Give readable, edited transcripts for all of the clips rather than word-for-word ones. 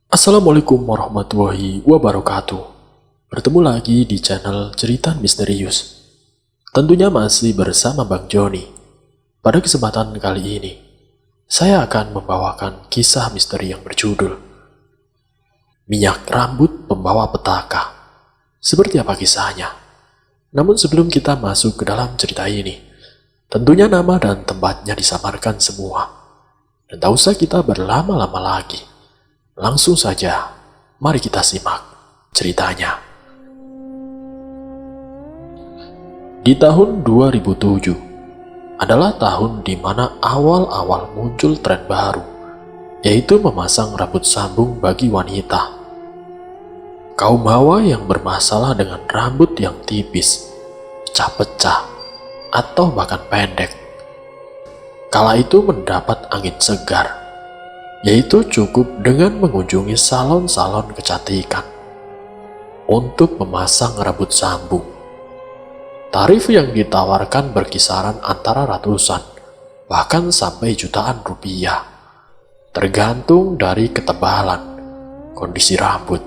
Assalamualaikum warahmatullahi wabarakatuh. Bertemu lagi di channel Cerita Misterius. Tentunya masih bersama Bang Joni. Pada kesempatan kali ini, saya akan membawakan kisah misteri yang berjudul Minyak Rambut Pembawa Petaka. Seperti apa kisahnya? Namun sebelum kita masuk ke dalam cerita ini, tentunya nama dan tempatnya disamarkan semua. Dan tak usah kita berlama-lama lagi. Langsung saja, mari kita simak ceritanya. Di tahun 2007 adalah tahun di mana awal-awal muncul tren baru, yaitu memasang rambut sambung bagi wanita. Kaum hawa yang bermasalah dengan rambut yang tipis, pecah-pecah, atau bahkan pendek, kala itu mendapat angin segar, yaitu cukup dengan mengunjungi salon-salon kecantikan untuk memasang rambut sambung. Tarif yang ditawarkan berkisaran antara ratusan, bahkan sampai jutaan rupiah, tergantung dari ketebalan, kondisi rambut,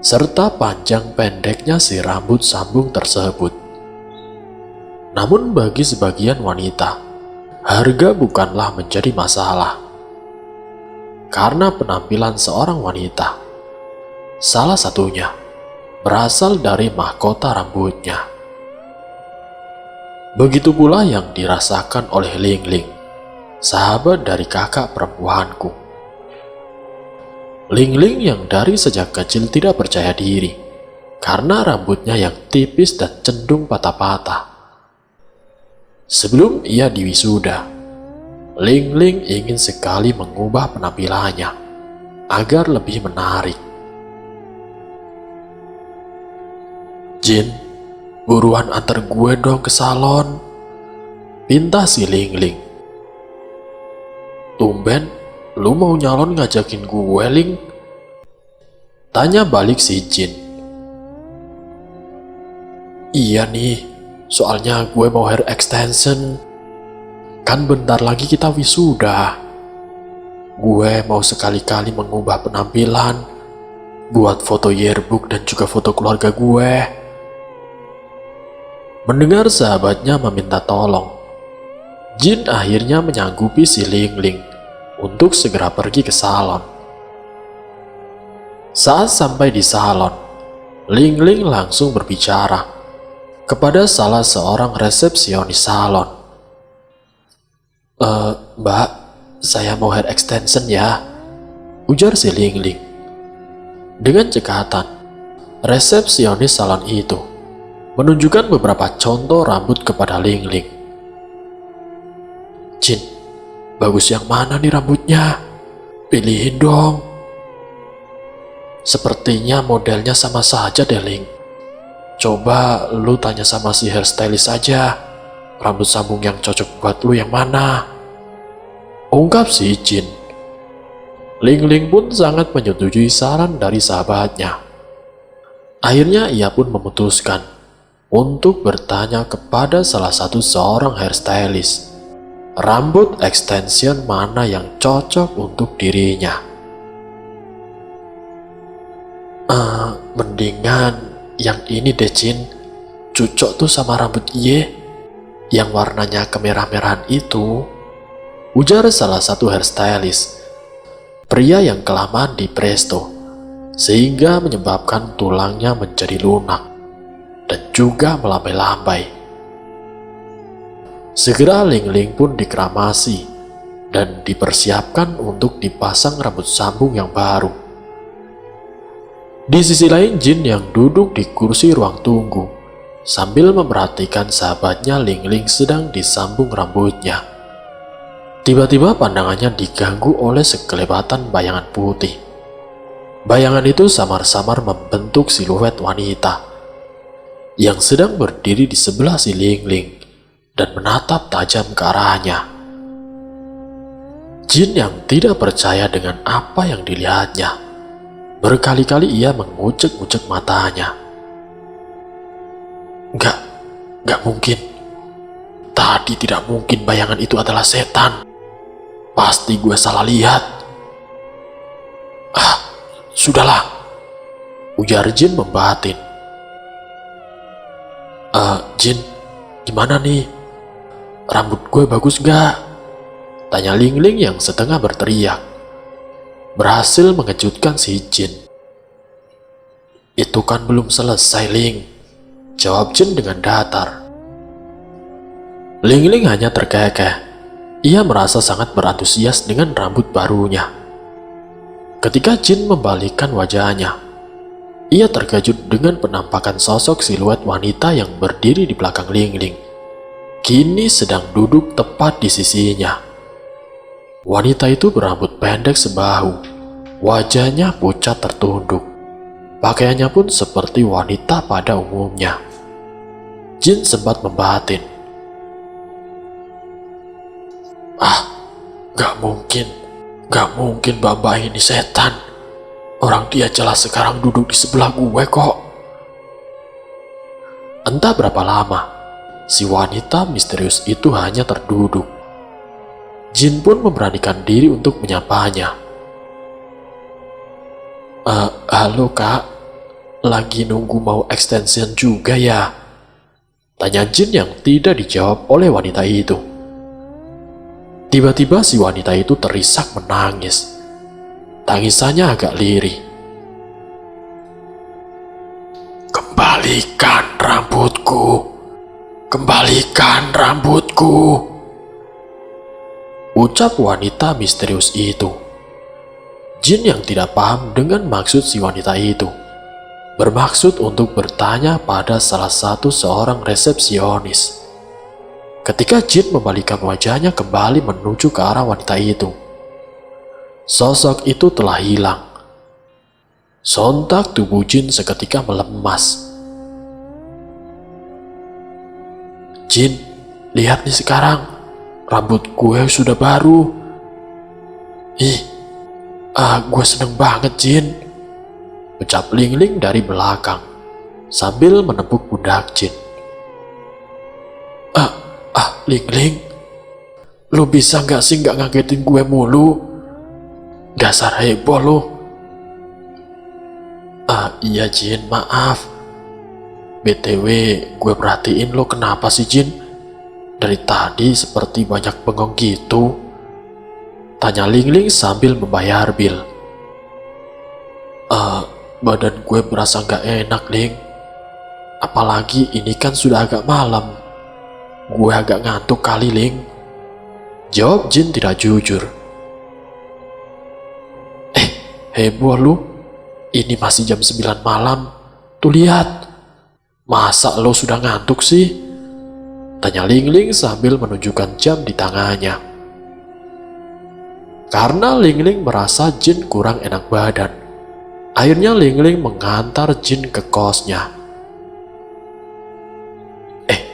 serta panjang pendeknya si rambut sambung tersebut. Namun bagi sebagian wanita, harga bukanlah menjadi masalah. Karena penampilan seorang wanita, salah satunya berasal dari mahkota rambutnya. Begitu pula yang dirasakan oleh Ling Ling, sahabat dari kakak perempuanku. Ling Ling yang dari sejak kecil tidak percaya diri karena rambutnya yang tipis dan cenderung patah-patah. Sebelum ia diwisuda, Ling Ling ingin sekali mengubah penampilannya agar lebih menarik. "Jin, buruan antar gue dong ke salon," pinta si Ling Ling. "Tumben, lu mau nyalon ngajakin gue, Ling?" tanya balik si Jin. "Iya nih, soalnya gue mau hair extension. Kan bentar lagi kita wisuda. Gue mau sekali-kali mengubah penampilan, buat foto yearbook dan juga foto keluarga gue." Mendengar sahabatnya meminta tolong, Jin akhirnya menyanggupi si Ling Ling untuk segera pergi ke salon. Saat sampai di salon, Ling Ling langsung berbicara kepada salah seorang resepsionis salon. Mbak, saya mau hair extension ya," ujar si Ling Ling. Dengan cekatan, resepsionis salon itu menunjukkan beberapa contoh rambut kepada Ling Ling. "Jin, bagus yang mana nih rambutnya? Pilihin dong." "Sepertinya modelnya sama saja deh, Ling. Coba lu tanya sama si hairstylist aja, rambut sambung yang cocok buat lu yang mana," ungkap si Jin. Ling Ling pun sangat menyetujui saran dari sahabatnya. Akhirnya ia pun memutuskan untuk bertanya kepada salah satu seorang hairstylist, rambut extension mana yang cocok untuk dirinya. Mendingan yang ini deh, Jin. Cocok tuh sama rambut iye, yang warnanya kemerah-merahan itu," ujar salah satu hairstylist, pria yang kelamaan di presto, sehingga menyebabkan tulangnya menjadi lunak dan juga melambai-lambai. Segera Ling Ling pun dikeramasi dan dipersiapkan untuk dipasang rambut sambung yang baru. Di sisi lain, Jin yang duduk di kursi ruang tunggu sambil memperhatikan sahabatnya Ling Ling sedang disambung rambutnya. Tiba-tiba pandangannya diganggu oleh sekelebatan bayangan putih. Bayangan itu samar-samar membentuk siluet wanita yang sedang berdiri di sebelah si Ling Ling dan menatap tajam ke arahnya. Jin yang tidak percaya dengan apa yang dilihatnya, berkali-kali ia mengucek-ucek matanya. Gak mungkin. Tadi tidak mungkin bayangan itu adalah setan. Pasti gue salah lihat. Sudahlah, ujar Jin membatin. Jin, gimana nih? Rambut gue bagus gak? Tanya Ling Ling yang setengah berteriak. Berhasil mengejutkan si Jin. Itu kan belum selesai, Ling, jawab Jin dengan datar. Ling Ling hanya terkekeh. Ia merasa sangat berantusias dengan rambut barunya. Ketika Jin membalikkan wajahnya, ia terkejut dengan penampakan sosok siluet wanita yang berdiri di belakang Ling Ling. Kini sedang duduk tepat di sisinya. Wanita itu berambut pendek sebahu, wajahnya pucat tertunduk. Pakaiannya pun seperti wanita pada umumnya. Jin sempat membatin. Gak mungkin Mbak ini setan. Orang dia jelas sekarang duduk di sebelah gue kok. Entah berapa lama, si wanita misterius itu hanya terduduk. Jin pun memberanikan diri untuk menyapanya. Halo kak, lagi nunggu mau extension juga ya? Tanya Jin yang tidak dijawab oleh wanita itu. Tiba-tiba si wanita itu terisak menangis. Tangisannya agak lirih. Kembalikan rambutku, kembalikan rambutku, ucap wanita misterius itu. Jin yang tidak paham dengan maksud si wanita itu bermaksud untuk bertanya pada salah satu seorang resepsionis. Ketika Jin membalikkan wajahnya kembali menuju ke arah wanita itu, sosok itu telah hilang. Sontak tubuh Jin seketika melemas. Jin, lihat nih sekarang, rambut gue sudah baru. Gue seneng banget Jin, ucap Ling Ling dari belakang sambil menepuk pundak Jin. Ling Ling, lu bisa gak sih gak ngagetin gue mulu? Dasar heboh lu. Iya Jin, maaf. BTW, gue perhatiin lo kenapa sih Jin? Dari tadi seperti banyak bengong gitu. Tanya Ling Ling sambil membayar bil. Badan gue berasa gak enak Ling. Apalagi ini kan sudah agak malam. Gue agak ngantuk kali Ling, jawab Jin tidak jujur. Heboh lu, ini masih jam 9 malam. Tuh lihat, masa lo sudah ngantuk sih? Tanya Ling Ling sambil menunjukkan jam di tangannya. Karena Ling Ling merasa Jin kurang enak badan, akhirnya Ling Ling mengantar Jin ke kosnya.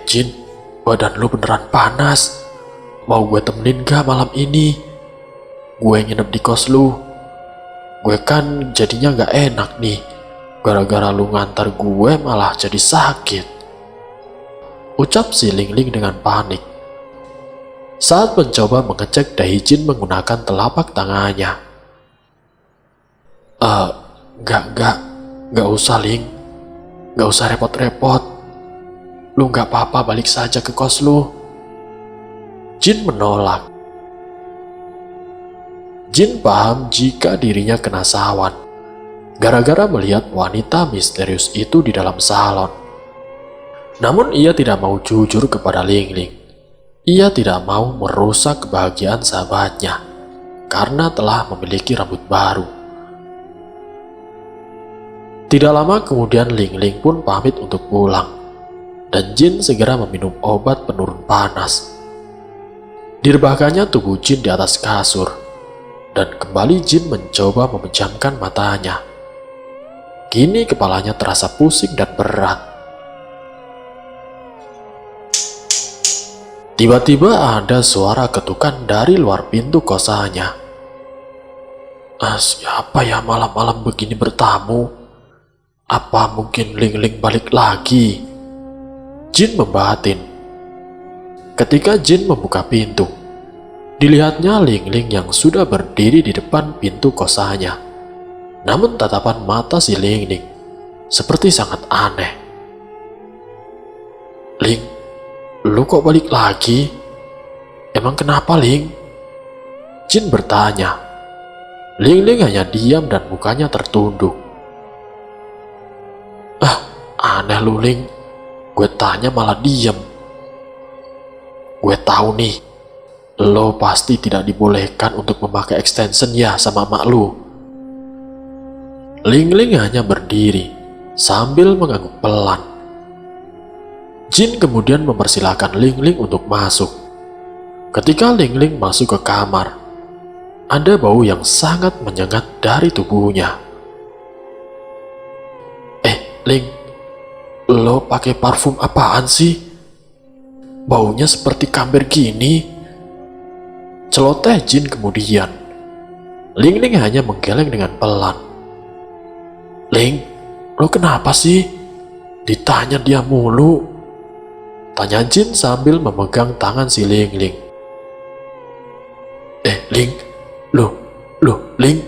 Jin, badan lu beneran panas. Mau gue temenin gak malam ini? Gue nginep di kos lu. Gue kan jadinya gak enak nih, gara-gara lu ngantar gue malah jadi sakit, ucap si Ling Ling dengan panik saat mencoba mengecek dahi Jin menggunakan telapak tangannya. Gak usah Ling, gak usah repot-repot. Lu gak apa-apa, balik saja ke kos lu. Jin menolak. Jin paham jika dirinya kena sawan gara-gara melihat wanita misterius itu di dalam salon. Namun ia tidak mau jujur kepada Ling Ling. Ia tidak mau merusak kebahagiaan sahabatnya karena telah memiliki rambut baru. Tidak lama kemudian Ling Ling pun pamit untuk pulang. Dan Jin segera meminum obat penurun panas. Direbahkannya tubuh Jin di atas kasur, dan kembali Jin mencoba memejamkan matanya. Kini kepalanya terasa pusing dan berat. Tiba-tiba ada suara ketukan dari luar pintu kosannya. Siapa ya malam-malam begini bertamu? Apa mungkin Ling Ling balik lagi? Jin membatin. Ketika Jin membuka pintu, dilihatnya Ling Ling yang sudah berdiri di depan pintu kosannya. Namun tatapan mata si Ling Ling seperti sangat aneh. "Ling, lu kok balik lagi? Emang kenapa, Ling?" Jin bertanya. Ling Ling hanya diam dan mukanya tertunduk. Aneh lu, Ling. Gue tanya malah diam. Gue tahu nih, lo pasti tidak dibolehkan untuk memakai extension ya sama mak lu. Ling Ling hanya berdiri sambil mengangguk pelan. Jin kemudian mempersilahkan Ling Ling untuk masuk. Ketika Ling Ling masuk ke kamar, ada bau yang sangat menyengat dari tubuhnya. Ling, lo pakai parfum apaan sih? Baunya seperti kamber gini. Celoteh Jin kemudian. Ling Ling hanya menggeleng dengan pelan. "Ling, lo kenapa sih? Ditanya dia mulu," tanya Jin sambil memegang tangan si Ling Ling. Ling, Ling,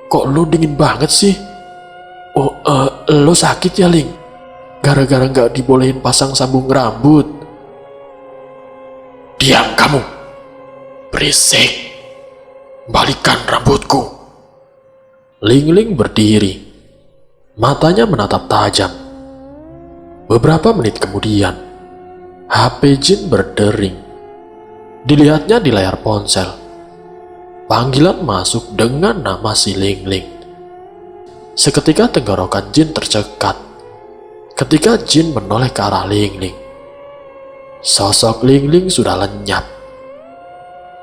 kok lo dingin banget sih? Lo sakit ya, Ling? Gara-gara gak dibolehin pasang sambung rambut. Diam kamu, berisik. Balikan rambutku. Ling Ling berdiri, matanya menatap tajam. Beberapa menit kemudian, HP Jin berdering. Dilihatnya di layar ponsel. Panggilan masuk dengan nama si Ling Ling. Seketika tenggorokan Jin tercekat ketika Jin menoleh ke arah Ling Ling. Sosok Ling Ling sudah lenyap.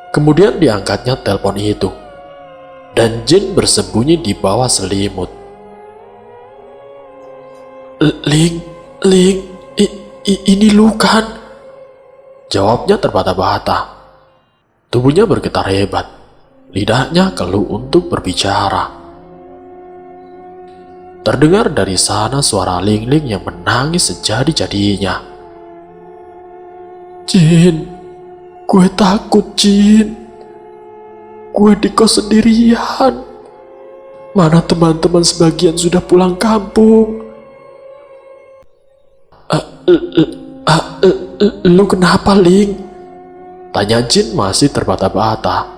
Kemudian diangkatnya telepon itu, dan Jin bersembunyi di bawah selimut. Ling, ini lu kan? Jawabnya terbata-bata. Tubuhnya bergetar hebat, lidahnya keluh untuk berbicara. Terdengar dari sana suara Ling Ling yang menangis sejadi-jadinya. "Jin, gue takut, Jin. Gue di kos sendirian. Mana teman-teman sebagian sudah pulang kampung. Lu kenapa, Ling?" tanya Jin masih terbata-bata.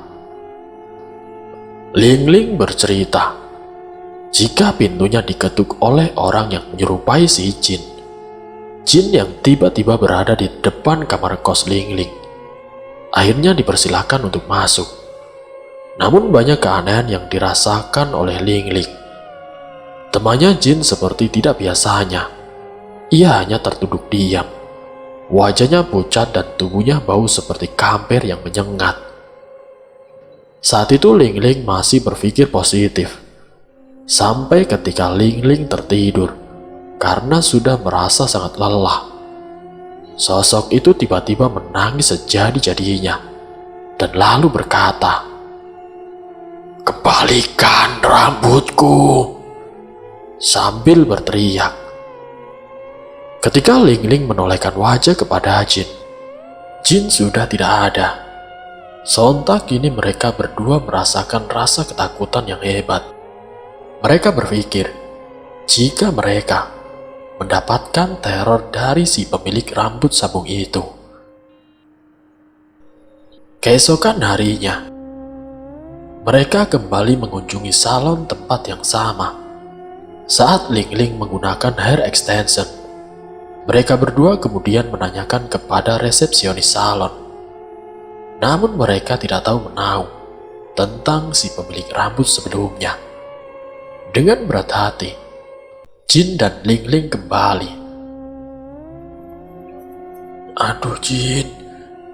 Ling Ling bercerita jika pintunya diketuk oleh orang yang menyerupai si Jin. Jin yang tiba-tiba berada di depan kamar kos Ling Ling. Akhirnya dipersilahkan untuk masuk. Namun banyak keanehan yang dirasakan oleh Ling Ling. Temannya Jin seperti tidak biasanya. Ia hanya tertunduk diam. Wajahnya pucat dan tubuhnya bau seperti kamper yang menyengat. Saat itu Ling Ling masih berpikir positif. Sampai ketika Ling Ling tertidur karena sudah merasa sangat lelah. Sosok itu tiba-tiba menangis sejadi-jadinya dan lalu berkata, "Kembalikan rambutku," sambil berteriak. Ketika Ling Ling menolehkan wajah kepada Jin, Jin sudah tidak ada. Sontak ini mereka berdua merasakan rasa ketakutan yang hebat. Mereka berpikir jika mereka mendapatkan teror dari si pemilik rambut sabung itu. Keesokan harinya, mereka kembali mengunjungi salon tempat yang sama. Saat Ling Ling menggunakan hair extension, mereka berdua kemudian menanyakan kepada resepsionis salon. Namun mereka tidak tahu menahu tentang si pemilik rambut sebelumnya. Dengan berat hati, Jin dan Ling Ling kembali. "Aduh Jin,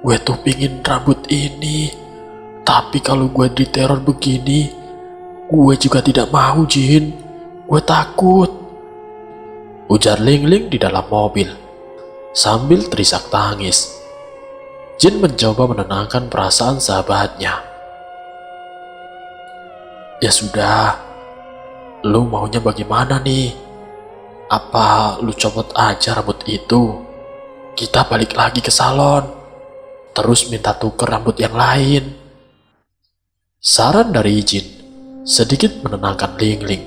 gue tuh pingin rambut ini. Tapi kalau gue diteror begini, gue juga tidak mau, Jin. Gue takut," ujar Ling Ling di dalam mobil sambil terisak tangis. Jin mencoba menenangkan perasaan sahabatnya. "Ya sudah, lu maunya bagaimana nih? Apa lu copot aja rambut itu? Kita balik lagi ke salon, terus minta tuker rambut yang lain." Saran dari Jin sedikit menenangkan Ling Ling.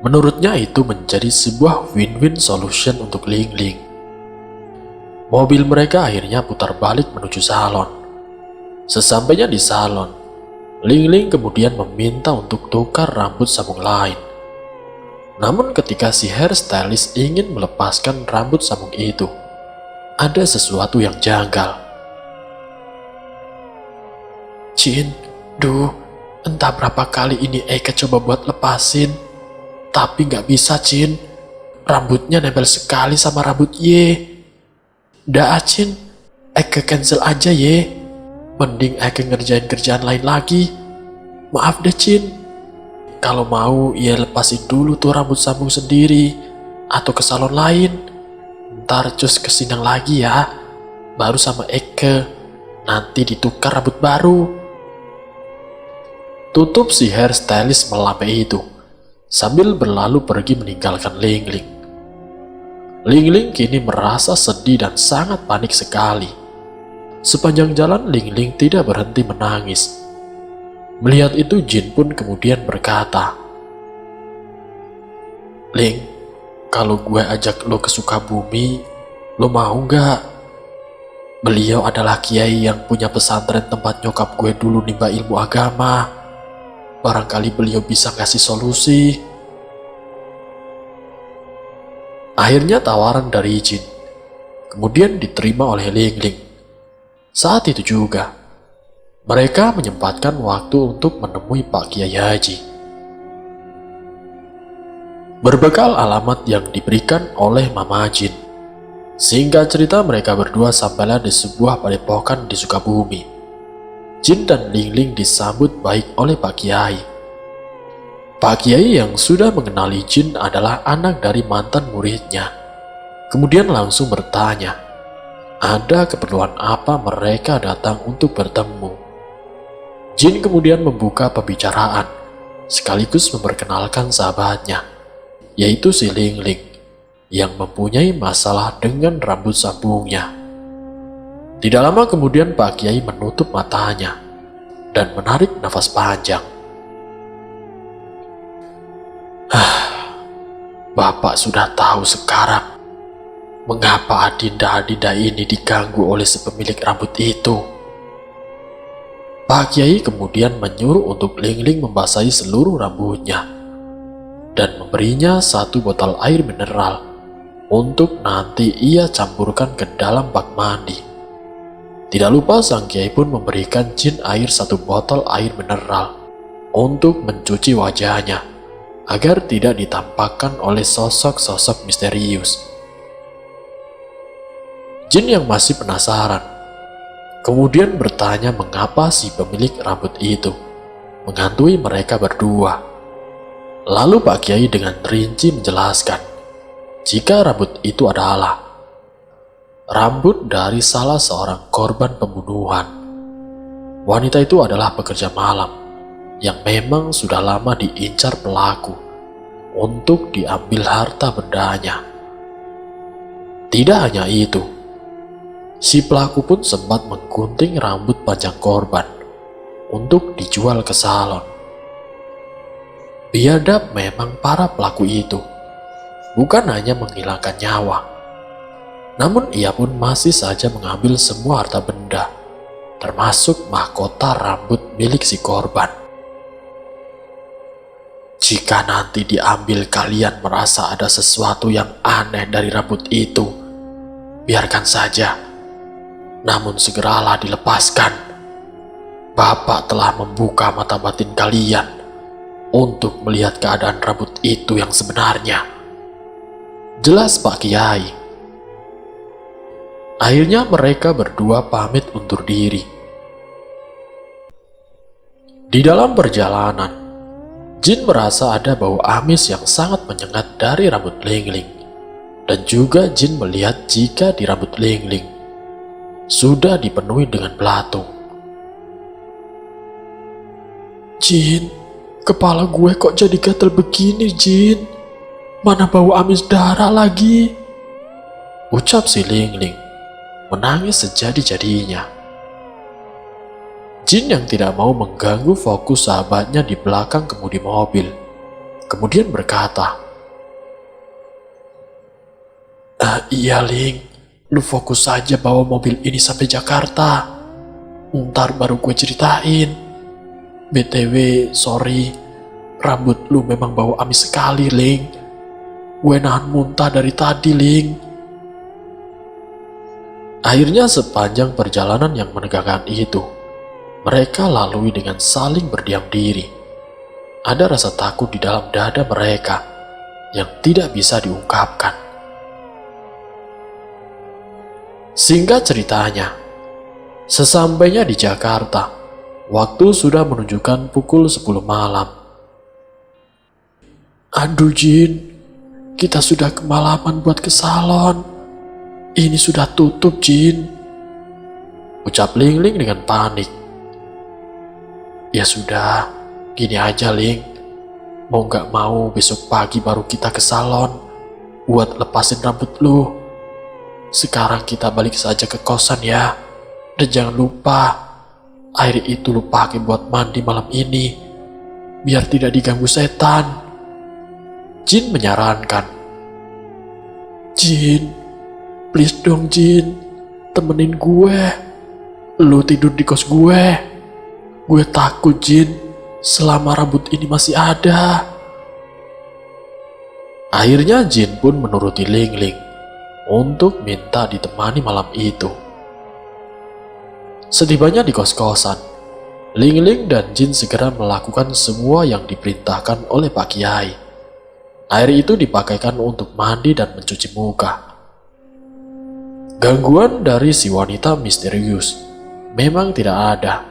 Menurutnya itu menjadi sebuah win-win solution untuk Ling Ling. Mobil mereka akhirnya putar balik menuju salon. Sesampainya di salon, Ling Ling kemudian meminta untuk tukar rambut sambung lain. Namun ketika si hairstylist ingin melepaskan rambut sambung itu, ada sesuatu yang janggal. Jin, entah berapa kali ini Eka coba buat lepasin, tapi nggak bisa Jin. Rambutnya nempel sekali sama rambut Ye. Dah Jin, Eka cancel aja Ye. Mending Eka ngerjain kerjaan lain lagi. Maaf deh Jin. Kalau mau, ya lepasin dulu tuh rambut sambung sendiri, atau ke salon lain. Ntar cus kesinang lagi ya, baru sama Eke, nanti ditukar rambut baru. Tutup si hairstylist melambai itu, sambil berlalu pergi meninggalkan Ling Ling. Ling Ling kini merasa sedih dan sangat panik sekali. Sepanjang jalan Ling Ling tidak berhenti menangis. Melihat itu Jin pun kemudian berkata, Ling, kalau gue ajak lo ke Sukabumi, lo mau gak? Beliau adalah kiai yang punya pesantren tempat nyokap gue dulu nimba ilmu agama. Barangkali beliau bisa ngasih solusi. Akhirnya tawaran dari Jin kemudian diterima oleh Ling Ling. Saat itu juga, mereka menyempatkan waktu untuk menemui Pak Kiai Haji. Berbekal alamat yang diberikan oleh Mama Jin, sehingga cerita mereka berdua sampailah di sebuah padepokan di Sukabumi. Jin dan Ling Ling disambut baik oleh Pak Kiai. Pak Kiai yang sudah mengenali Jin adalah anak dari mantan muridnya. Kemudian langsung bertanya, ada keperluan apa mereka datang untuk bertemu. Jin kemudian membuka pembicaraan, sekaligus memperkenalkan sahabatnya, yaitu si Ling Ling, yang mempunyai masalah dengan rambut sambungnya. Tidak lama kemudian Pak Kiai menutup matanya, dan menarik nafas panjang. Bapak sudah tahu sekarang, mengapa adinda-adinda ini diganggu oleh sepemilik rambut itu. Pak Kiai kemudian menyuruh untuk Ling Ling membasahi seluruh rambutnya dan memberinya satu botol air mineral untuk nanti ia campurkan ke dalam bak mandi. Tidak lupa sang Kiai pun memberikan Jin air satu botol air mineral untuk mencuci wajahnya agar tidak ditampakkan oleh sosok-sosok misterius. Jin yang masih penasaran kemudian bertanya mengapa si pemilik rambut itu menghantui mereka berdua. Lalu Pak Kiai dengan rinci menjelaskan jika rambut itu adalah rambut dari salah seorang korban pembunuhan. Wanita itu adalah pekerja malam yang memang sudah lama diincar pelaku untuk diambil harta bendanya. Tidak hanya itu, si pelaku pun sempat menggunting rambut panjang korban untuk dijual ke salon. Biadab memang para pelaku itu, bukan hanya menghilangkan nyawa, namun ia pun masih saja mengambil semua harta benda, termasuk mahkota rambut milik si korban. Jika nanti diambil kalian merasa ada sesuatu yang aneh dari rambut itu, biarkan saja. Namun segeralah dilepaskan. Bapak telah membuka mata batin kalian untuk melihat keadaan rambut itu yang sebenarnya. Jelas Pak Kiai. Akhirnya mereka berdua pamit undur diri. Di dalam perjalanan, Jin merasa ada bau amis yang sangat menyengat dari rambut Ling Ling. Dan juga Jin melihat jika di rambut Ling Ling sudah dipenuhi dengan belatung. Jin, kepala gue kok jadi gatel begini Jin? Mana bau amis darah lagi? Ucap si Ling Ling, menangis sejadi-jadinya. Jin yang tidak mau mengganggu fokus sahabatnya di belakang kemudi mobil, kemudian berkata, Iya Ling, lu fokus saja bawa mobil ini sampai Jakarta. Ntar baru gue ceritain. BTW, sorry, rambut lu memang bau amis sekali, Ling. Gue nahan muntah dari tadi, Ling. Akhirnya sepanjang perjalanan yang menegangkan itu, mereka lalui dengan saling berdiam diri. Ada rasa takut di dalam dada mereka yang tidak bisa diungkapkan. Singkat ceritanya, sesampainya di Jakarta, waktu sudah menunjukkan pukul 10 malam. Aduh Jin, kita sudah kemalaman buat ke salon. Ini sudah tutup Jin, ucap Ling Ling dengan panik. Ya sudah, gini aja Ling. Mau gak mau besok pagi baru kita ke salon buat lepasin rambut lu. Sekarang kita balik saja ke kosan ya. Dan jangan lupa, air itu lu pakai buat mandi malam ini, biar tidak diganggu setan. Jin menyarankan. Jin, please dong Jin, temenin gue. Lu tidur di kos gue. Gue takut Jin, selama rambut ini masih ada. Akhirnya Jin pun menuruti Ling Ling untuk minta ditemani malam itu. Setibanya di kos-kosan, Ling Ling dan Jin segera melakukan semua yang diperintahkan oleh Pak Kiai. Air itu dipakaikan untuk mandi dan mencuci muka. Gangguan dari si wanita misterius memang tidak ada.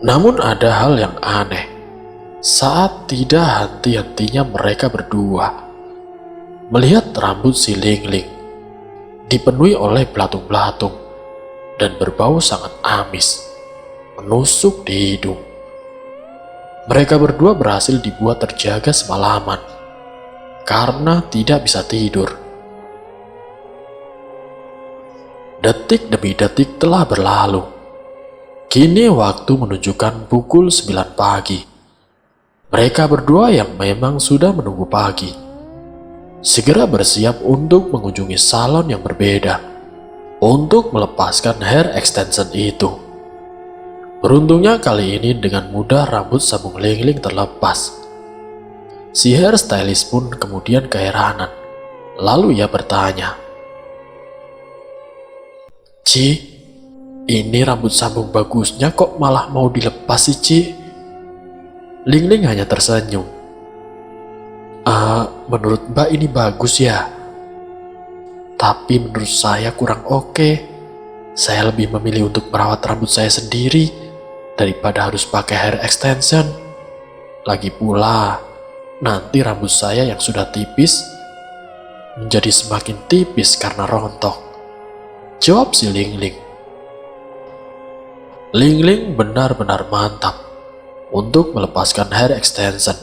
Namun ada hal yang aneh saat tidak henti-hentinya mereka berdua melihat rambut si Ling Ling dipenuhi oleh belatung-belatung dan berbau sangat amis, menusuk di hidung. Mereka berdua berhasil dibuat terjaga semalaman karena tidak bisa tidur. Detik demi detik telah berlalu. Kini waktu menunjukkan pukul 9 pagi. Mereka berdua yang memang sudah menunggu pagi segera bersiap untuk mengunjungi salon yang berbeda untuk melepaskan hair extension itu. Beruntungnya kali ini dengan mudah rambut sambung Ling Ling terlepas. Si hairstylist pun kemudian keheranan. Lalu ia bertanya, Ci, ini rambut sambung bagusnya kok malah mau dilepas sih Ci? Ling Ling hanya tersenyum. Menurut Mbak ini bagus ya. Tapi menurut saya kurang oke. Saya lebih memilih untuk merawat rambut saya sendiri daripada harus pakai hair extension. Lagi pula, nanti rambut saya yang sudah tipis menjadi semakin tipis karena rontok, jawab si Ling Ling. Ling Ling benar-benar mantap untuk melepaskan hair extension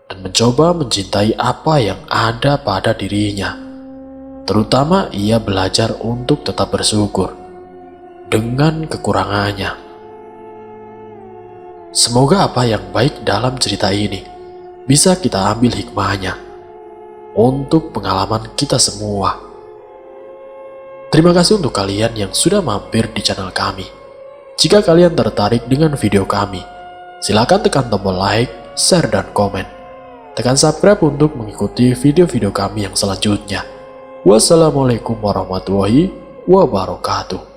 dan mencoba mencintai apa yang ada pada dirinya. Terutama ia belajar untuk tetap bersyukur dengan kekurangannya. Semoga apa yang baik dalam cerita ini bisa kita ambil hikmahnya untuk pengalaman kita semua. Terima kasih untuk kalian yang sudah mampir di channel kami. Jika kalian tertarik dengan video kami, silakan tekan tombol like, share, dan komen. Tekan subscribe untuk mengikuti video-video kami yang selanjutnya. Wassalamualaikum warahmatullahi wabarakatuh.